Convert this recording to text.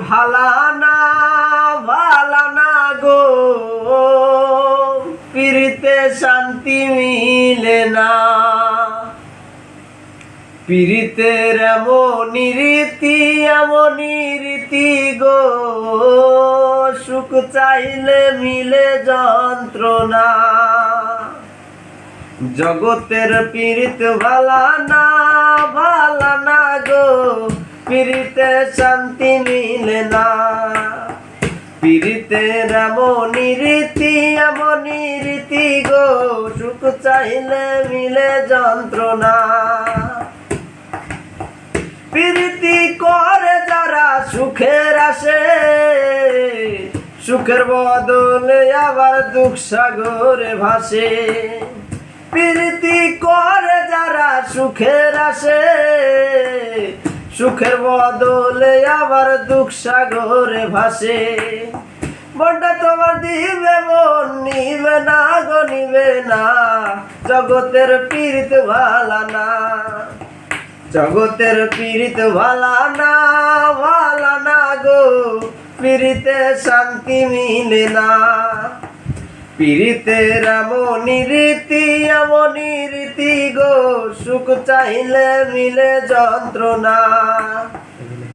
ভালানা ভালানা গো পিরিতে শান্তি মিলে না। পিরিতের এমনই রীতি গো, সুখ চাইলে মিলে যন্ত্রণা। জগতের পিরিত ভালানা ভালানা গো পিরিতে শান্তি মিলে না। পিরিতের এমনই রীতি গো, সুখ চাইলে মিলে যন্ত্রণা। পিরিতি করে যারা সুখের আসে, সুখের বদলে আবার দুঃখ সাগরে ভাসে। পিরিতি করে যারা সুখের আসে, সুখের বদলে আবার দুঃখ সাগরে ভাসে। মনটা তোমার দিবে মন নিবে না গো নিবে না, জগতের পীড়িত ভালানা। জগতের পীড়িত ভালানা ভালানা গো পীড়িতে শান্তি মিলে না। পীড়িতের এমনই রীতি গো, সুখ চাইলে মিলে যন্ত্রণা।